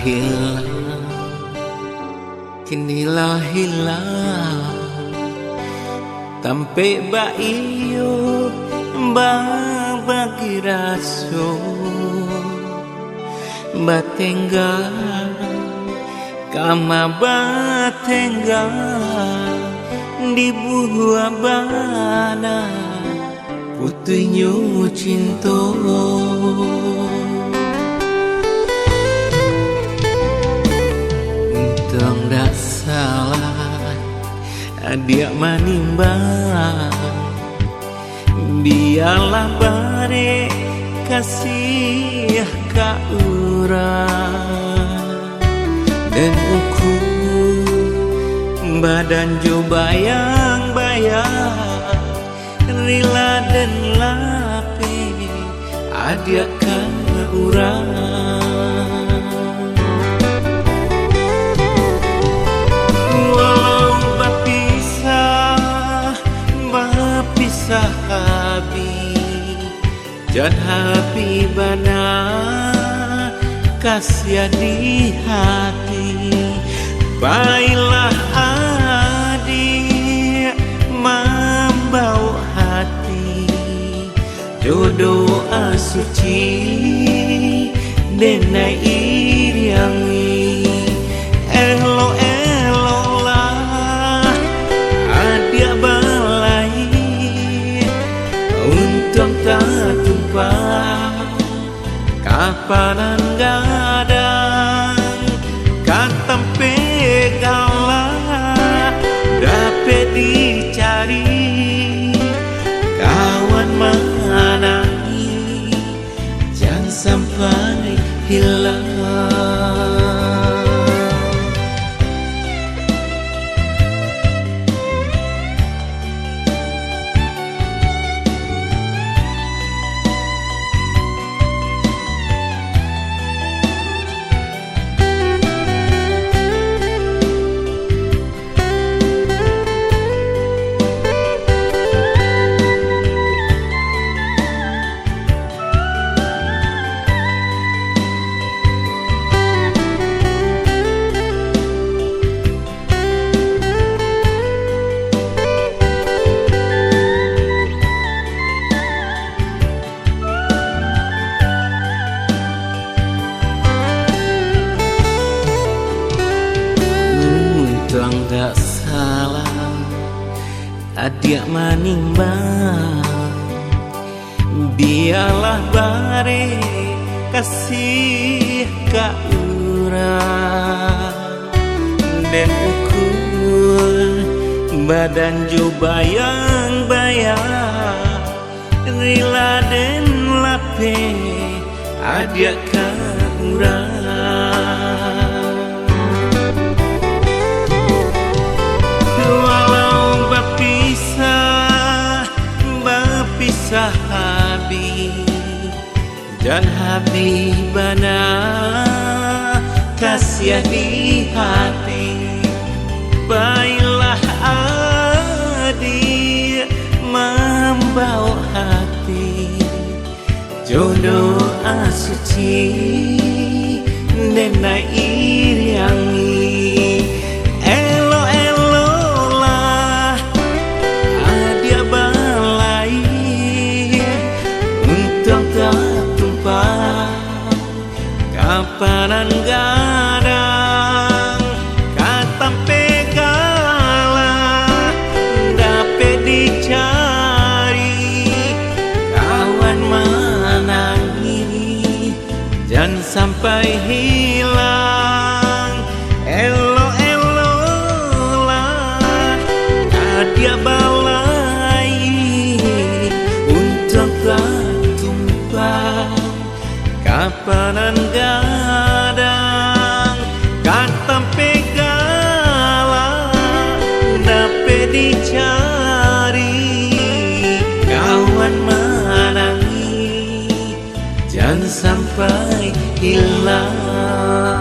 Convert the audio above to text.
hilang, kinilah hilang. Tampe ba iyo bagi raso batengga kama batengga di buah bana putihnya cinta. Untung dak salah dia manimbang, biarlah bare kasih ka urang dan ukur badan jo bayang-bayang rila dan lape adia ka urang. Dan hati bana kasih di hati, baiklah adik membawa hati jodoh asuci denai iriangi elo elo lah adia balai untuk tak kapanan gadang katampe galah dapat dicari kawan manangi jangan sampai hilang. Gak salah adik manimbang, biarlah bare kasih ka urang dan ukur badan jo bayang-bayang rila dan lape adik ka urang. Sahabi dan habibana kasih di hati, baiklah adik membawa hati jodoh asuci denai iriangi elo elo lah adia balai untuk tumpah kapanan gadang katampe galah dapat dicari kawan manangi jangan sampai hilang elo elo lah adia balai untuk tumpah kapanan gadang katampe galah dapat dicari kawan manangi jangan sampai hilang.